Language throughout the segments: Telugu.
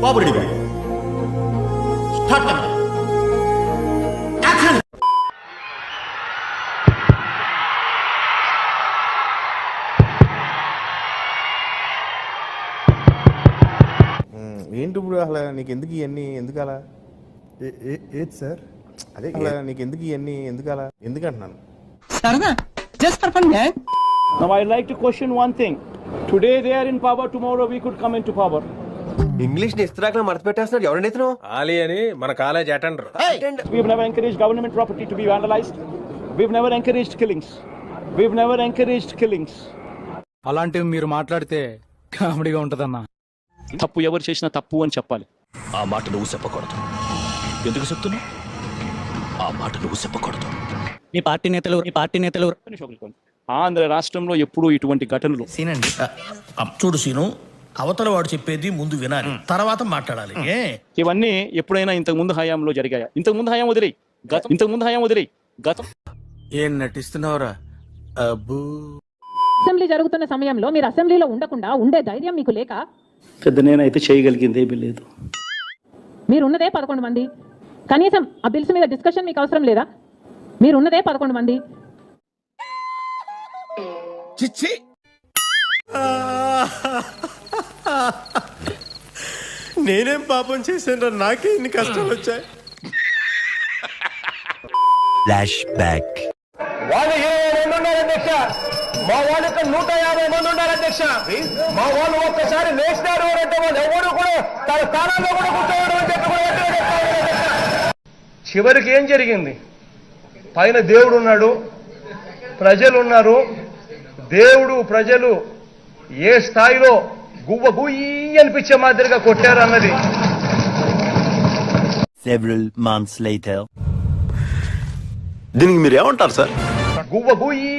బాబు రెడీ గారు స్టార్ట్ కెమెరా యాక్షన్. ఏంటి ఇప్పుడు అసలు నీకు ఎందుకు ఇవన్నీ ఎందుకు అలా ఏది సార్? అదే అలా నీకు ఎందుకు ఇవన్నీ ఎందుకు అలా ఎందుకు అంటున్నాను. సరదా just for fun man. Now I'd like to question one thing. Today they are in power, tomorrow we could come into power. English ని ఇస్తరాకులు మడత పెట్టేస్తున్నాడు. ఎవరండి ఇతను? ఆలీ అని మన college attender. We've never encouraged government property to be vandalized. We've never encouraged killings. We've never encouraged killings. అలాంటివి మీరు మాట్లాడితే కామెడీగా ఉంటదన్నా. తప్పు ఎవరు చేసినా తప్పు అని చెప్పాలి. ఆ మాట నువ్వు చెప్పకూడదు. ఎందుకు చెప్తున్నావు? ఆ మాట నువ్వు చెప్పకూడదు. మీ పార్టీ నేతలు ఆంధ్ర రాష్ట్రంలో ఎప్పుడూ ఇటువంటి ఘటనలు చూడు సీను, అవతల వాడు చెప్పేది ముందు వినాలి, తర్వాత మాట్లాడాలి. ఇవన్నీ ఎప్పుడైనా ఇంతకు ముందు హయాంలో జరిగాయా? ఇంతకు ముందు హయాం వదిలేయి గతం ఏం నటిస్తున్నావురా? అబ్బూ. అసెంబ్లీ జరుగుతున్న సమయంలో మీరు అసెంబ్లీలో ఉండకుండా ఉండే ధైర్యం మీకు లేక పెద్ద నేనైతే చేయగలిగింది ఏమీ లేదు. మీరున్నదే 11 మంది. కనీసం ఆ బిల్స్ మీద డిస్కషన్ మీకు అవసరం లేదా? మీరున్నదే 11 మంది. చిచ్చి, నేనేం పాపం చేశాను, నాకే ఇన్ని కష్టాలు వచ్చాయి. Flash back. వాళ్ళు 22 ఉన్నారు అధ్యక్ష, మా వాళ్ళు ఇక్కడ 150 మంది ఉన్నారు అధ్యక్ష. మా వాళ్ళు ఒక్కసారి లేచినారు అంటే వాళ్ళు ఎవరు కూడా తన స్థానాల్లో కూడా కూర్చోవడం అని చెప్పి కూడా చివరికి ఏం జరిగింది? పైన దేవుడు ఉన్నాడు, ప్రజలు ఉన్నారు. దేవుడు ప్రజలు ఏ స్థాయిలో గుయ్యి అనిపించే మాదిరిగా కొట్టారు అన్నది. Several months later. దీనికి మీరు ఏమంటారు సార్? గుయ్యి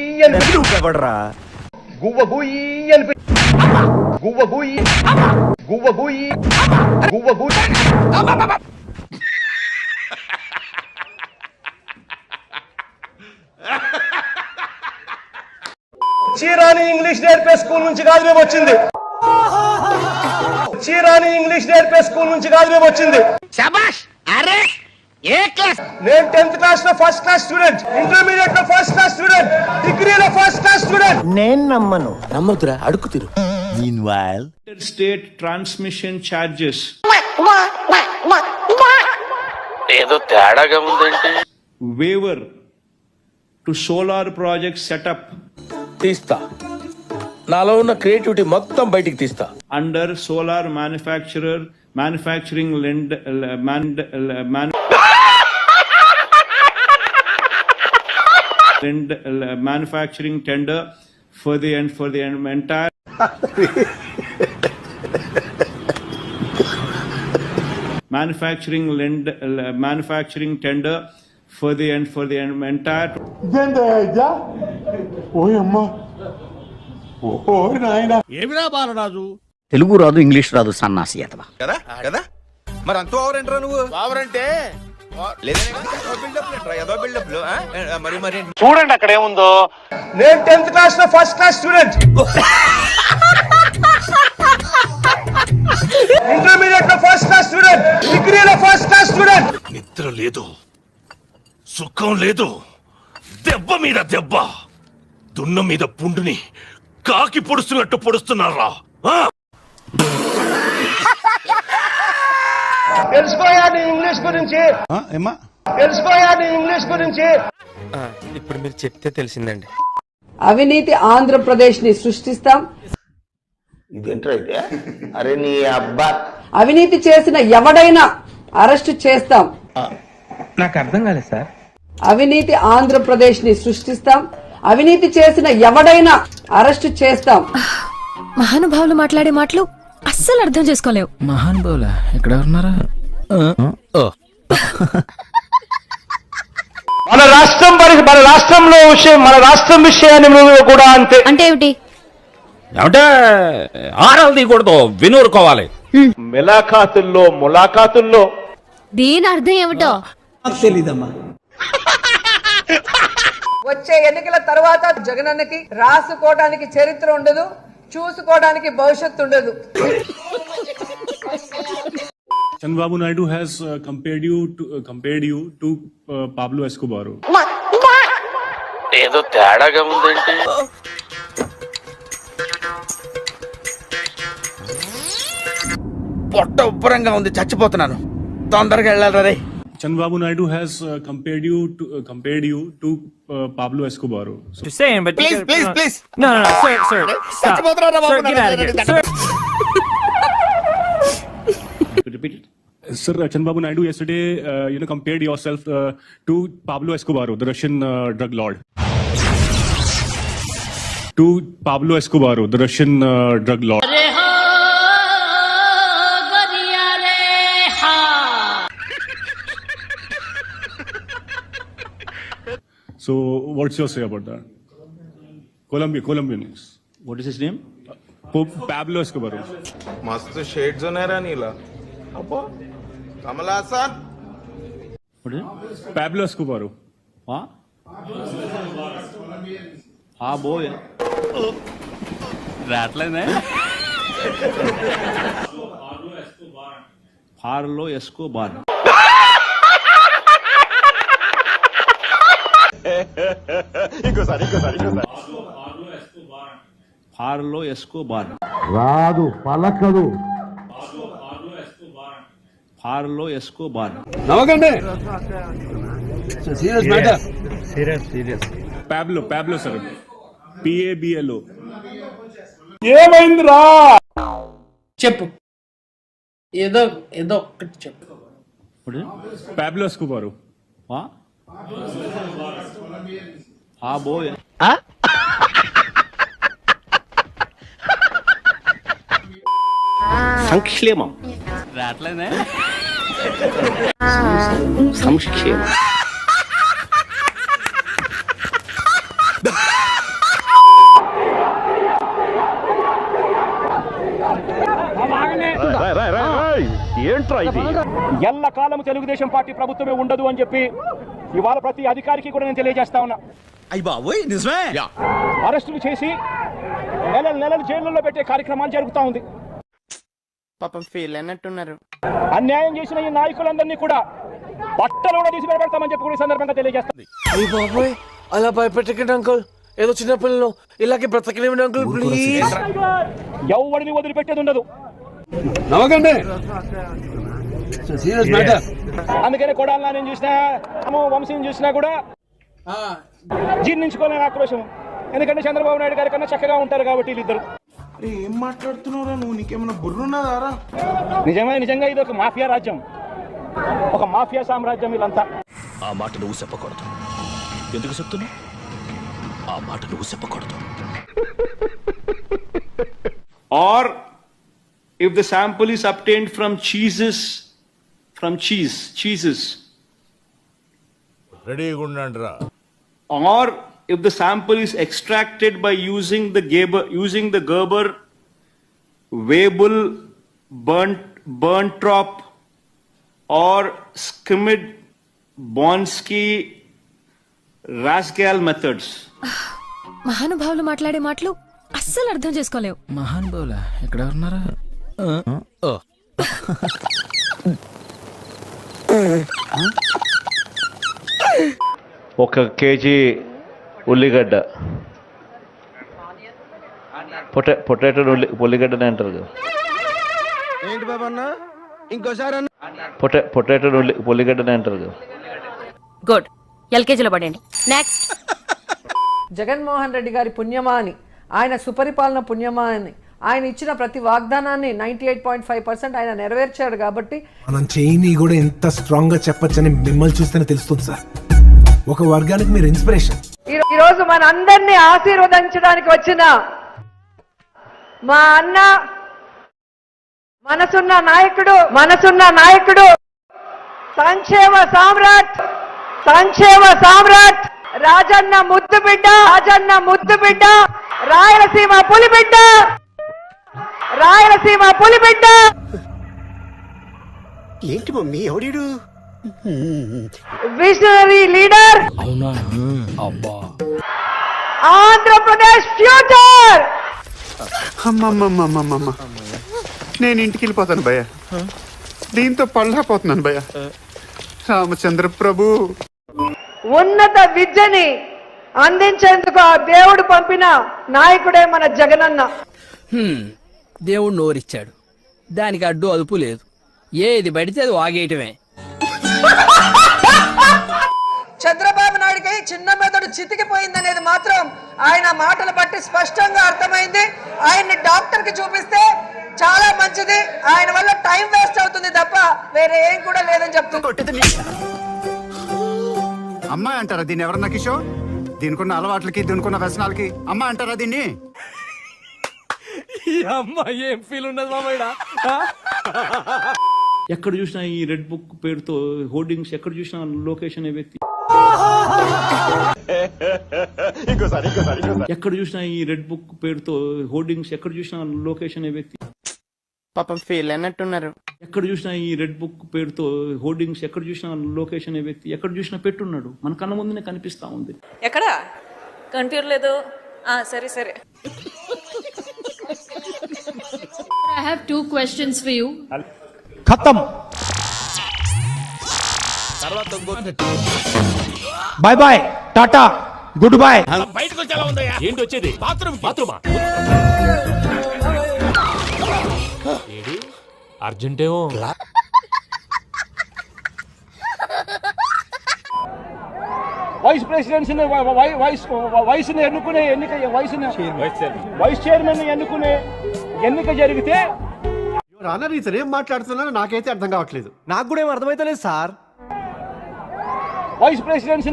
చీరాని ఇంగ్లీష్ నేర్పే స్కూల్ నుంచి కాదు మేము వచ్చింది. నేను 10th క్లాస్ లో ఫస్ట్ క్లాస్ స్టూడెంట్, ఇంటర్మీడియట్ లో ఫస్ట్ క్లాస్ స్టూడెంట్, డిగ్రీలో ఫస్ట్ క్లాస్ స్టూడెంట్. నేను నమ్మదురా, అడుగు తిరు. Meanwhile, స్టేట్ ట్రాన్స్మిషన్ చార్జెస్ ఏదో తేడాగా ఉందంటే waiver to solar project setup తీస్తా, నాలో ఉన్న క్రియేటివిటీ మొత్తం బయటికి తీస్తా. Under solar manufacturing manufacturing tender for the entire manufacturing tender for the entire. ఏమిరా బాలరాజు? తెలుగు రాదు, ఇంగ్లీష్ రాదు, సన్నాసి అతవా. కదా కదా మరి అంత ఓవర్ ఏంట్రా నువ్వు? బావరంటే చూడండి అక్కడ ఏముందో. నేను 10th క్లాస్ లో ఫస్ట్ క్లాస్ స్టూడెంట్, ఇంటర్మీడియట్ లో ఫస్ట్ క్లాస్ స్టూడెంట్, డిగ్రీలో ఫస్ట్ క్లాస్ స్టూడెంట్. నిద్ర లేదు, సుఖం లేదు, దెబ్బ మీద దెబ్బ, దున్న మీద పుండుని కాకి పొడుస్తున్నట్టు పొడుస్తున్నారా? తెలుసుకోయా నీ ఇంగ్లీష్ గురించి, ఇప్పుడు మీరు చెప్తే తెలిసిందండి. అవినీతి ఆంధ్రప్రదేశ్ ని సృష్టిస్తాం. అరే నీ అబ్బా, అవినీతి చేసిన ఎవడైనా అరెస్టు చేస్తాం. నాకు అర్థం కాలేదు సార్. అవినీతి ఆంధ్రప్రదేశ్ ని సృష్టిస్తాం. అవినీతి చేసిన ఎవడైనా అరెస్టు చేస్తాం. మహానుభావులు మాట్లాడే మాటలు అస్సలు అర్థం చేసుకోలేవు. మహానుభావులా ఎక్కడ ఉన్నారా? మన రాష్ట్రం విషయాన్ని కూడా అంతే. అంటే ఏమిటి? ఏమంటే ఆరాలు తీయకూడదు, వినూరుకోవాలి. ములాఖాతుల్లో దీని అర్థం ఏమిటో తెలీదమ్మా. వచ్చే ఎన్నికల తర్వాత జగనన్నకి రాసుకోవడానికి చరిత్ర ఉండదు, చూసుకోవడానికి భవిష్యత్తు ఉండదు. Chandrababu Naidu has compared you to Pablo Escobar. ఏదో తేడాగా ఉందంటే. పొట్ట ఉబ్బరంగా ఉంది, చచ్చిపోతున్నాను. తొందరగా వెళ్ళాలి రే. Chandrababu Naidu has compared you to Pablo Escobar. Just saying, but please no, sir. Stop. చచ్చిపోతున్నారా బాబు? Sir, get out of here. Sir. Repeat it. Sir, Chandrababu Naidu yesterday, compared yourself to Pablo Escobar, the Russian drug lord. To Pablo Escobar, the Russian drug lord. So, what's your say about that? Colombians. What is his name? Pablo Escobar. मस्त शेड्स ఉన్నాయి రా నీలా. అబ్బో Kamal Haasan. What is it? Pablo Escobar. Huh? Ah, boy. రాట్లేదే. Pablo Escobar. Pablo Escobar. రాదు పలకదు. Pablo Escobar. నవ్వకండి. Serious matter. Serious. Pablo sir. PABLO. ఏమైందిరా? చెప్పు, ఏదో ఒక్కటి చెప్పు. What is it? Pablo Escobar. Huh? Ah, boy. సంక్షేమం. రాట్లేదే. సంక్షేమం. ఏంట్రా ఇది? ఎల్లకాలం తెలుగుదేశం పార్టీ ప్రభుత్వమే ఉండదు అని చెప్పి ఇవాళ ప్రతి అధికారికి కూడా నేను తెలియజేస్తా ఉన్నా. అయ్య బాబోయ్, నిజమే. అరెస్టులు చేసి నెలలు జైళ్లలో పెట్టే కార్యక్రమాలు జరుగుతా ఉంది. పాపం ఫీల్ అన్నట్టున్నారు. అన్యాయం చేసిన ఈ నాయకులందరినీ కూడా బట్టలు కూడా తీసి పెడతామని చెప్పి కూడా ఈ సందర్భంగా తెలియజేస్తుంది. అయ్య బాబోయ్, అలా భయపెట్టకండి అంకుల్. ఏదో చిన్న పిల్లలు ఇలాగే బ్రతకలేమండి అంకుల్, ప్లీజ్. ఎవరిని వదిలిపెట్టేది ఉండదు. నవ్వకండి. Serious matter. అందుకనే కొడాలని నేను చూసినా, వంశీని చూసినా కూడా జీర్ణించుకోలేని ఆక్రోశం. ఎందుకంటే చంద్రబాబు నాయుడు గారి కన్నా చక్కగా ఉంటారు కాబట్టి వీళ్ళిద్దరు. ఏం మాట్లాడుతున్నావురా నువ్వు? నీకేమైనా బుర్రున్నదారా? నిజంగా ఇది ఒక మాఫియా రాజ్యం, ఒక మాఫియా సామ్రాజ్యం వీళ్ళంతా. ఆ మాట నువ్వు చెప్పకూడదు. ఎందుకు చెప్తున్నా? ఆ మాట నువ్వు చెప్పకూడదు. Or if the sample is obtained from cheeses, రెడీగా ఉండండి రా. or if the sample is extracted by using the Gerber, Weibull, Berntrop or Skimmed, Bonsky, Rasgal methods. మహానుభావులు మాట్లాడే మాటలు అస్సలు అర్థం చేసుకోలేవు. మహానుభావులా? ఎక్కడ ఉన్నారా? ఒక కేజీ ఉల్లిగడ్డ, పొటాటో ఉల్లిగడ్డనే అంటారు కదా. ఏంటి బాబు అన్న? ఇంకోసారి అన్న. పొటాటో ఉల్లిగడ్డనే అంటారు కదా. గుడ్, ఎల్కేజీలో పడండి. నెక్స్ట్. జగన్మోహన్ రెడ్డి గారి పుణ్యమా అని, ఆయన సుపరిపాలన పుణ్యమా అని, ఆయన ఇచ్చిన ప్రతి వాగ్దానాన్ని 98.5% ఆయన నెరవేర్చాడు. కాబట్టి మనం చేయని కూడా ఎంత స్ట్రాంగ్ గా చెప్పొచ్చని మిమ్మల్ని చూస్తేనే తెలుస్తుంది సార్. ఒక వర్గానికి మీరు ఇన్స్పిరేషన్. ఈ రోజు మన అందరినీ ఆశీర్వదించడానికి వచ్చిన మా అన్న, మనసున్న నాయకుడు, సంక్షేమ సామ్రాట్ రాజన్న ముద్దు బిడ్డ, రాయలసీమ పులిబిడ్డ. ఏంటి మమ్మీ ఎవడీడు? Visionary leader. అవునా? అబ్బా, ఆంధ్రప్రదేశ్ ఫ్యూచర్. అమ్మమ్మమ్మమ్మమ్మ, నేను ఇంటికి వెళ్ళిపోతాను భయ్య. దీంతో పళ్ళపోతున్నాను భయ్య. రామచంద్ర ప్రభు ఉన్నత విద్యని అందించేందుకు ఆ దేవుడు పంపిన నాయకుడే మన జగనన్న. దేవుడు నోరిచ్చాడు, దానికి అడ్డు అదుపు లేదు, ఏది పడితే అది వాగేయటమే. చంద్రబాబు నాయుడికి చిన్న మెదడు చితికిపోయిందనేది మాత్రం ఆయన మాటలు బట్టి స్పష్టంగా అర్థమైంది. ఆయన్ని డాక్టర్ కి చూపిస్తే చాలా మంచిది, ఆయన వల్ల టైం వేస్ట్ అవుతుంది తప్ప వేరే ఏం కూడా లేదని చెప్తుంది. అమ్మాయి అంటారా దీన్ని? ఎవరన్నా కిషోర్, దీనికున్న అలవాట్లకి దీనికున్న వ్యసనాలకి అమ్మాయి అంటారా దీన్ని? అమ్మాయి ఏం ఫీల్ ఉన్నది మామయ్య? ఎక్కడ చూసినా ఈ రెడ్ బుక్ పేరుతో హోర్డింగ్స్, ఎక్కడ చూసినా లోకేష్ అనే వ్యక్తి, ఎక్కడ చూసినా ఈ రెడ్ బుక్ పేరుతో హోర్డింగ్స్, ఎక్కడ చూసినా లోకేష్ అనే వ్యక్తి. పాపం ఫీల్ అన్నట్టున్నారు. ఎక్కడ చూసినా ఈ రెడ్ బుక్ పేరుతో హోర్డింగ్స్, ఎక్కడ చూసినా లోకేష్ అనే వ్యక్తి, ఎక్కడ చూసినా పెట్టున్నాడు. మన కళ్ళ ముందునే కనిపిస్తా ఉంది. ఎక్కడ కనిపించలేదు? సరే సరే. I have 2 questions for you. ఖతం. Bye bye, tata, good boy. బయటకు వచ్చేలా ఉందయ్యా. ఏంటి వచ్చేది? బాత్రూమా? అర్జెంటేమో. వైస్ ప్రెసిడెంట్స్ వయసుని ఎన్నుకునే ఎన్నిక, వైస్ చైర్మన్ ఎన్నుకునే ఎన్నిక జరిగితే రానర్ ఇతను ఏం మాట్లాడుతున్నారో నాకైతే అర్థం కావట్లేదు. నాకు కూడా ఏం అర్థమైతలేదు సార్. వైస్ ప్రెసిడెంట్స్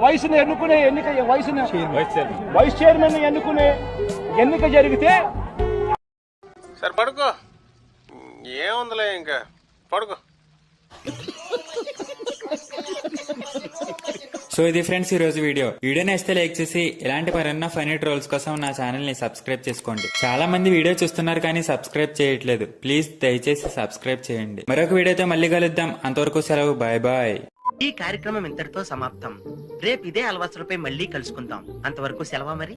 వయసుని ఎన్నుకునే ఎన్నిక, వైస్ చైర్మన్ ఎన్నుకునే ఎన్నిక జరిగితే. సరే పడుకో, ఏముందిలే ఇంకా పడుకో. సో ఇది ఫ్రెండ్స్ ఈ రోజు వీడియో నచ్చితే లైక్ చేసి ఇలాంటి మరెన్నో ఫనీ ట్రోల్స్ కోసం నా ఛానల్ ని సబ్స్క్రైబ్ చేసుకోండి. చాలా మంది వీడియో చూస్తున్నారు కానీ సబ్స్క్రైబ్ చేయట్లేదు. ప్లీజ్ దయచేసి సబ్స్క్రైబ్ చేయండి. మరొక వీడియోతో మళ్ళీ కలుద్దాం. అంతవరకు సెలవు. Bye bye. ఈ కార్యక్రమం ఇంతటితో సమాప్తం. రేపు ఇదే అలవాసులపై మళ్ళీ కలుసుకుందాం. అంతవరకు సెలవు మరి.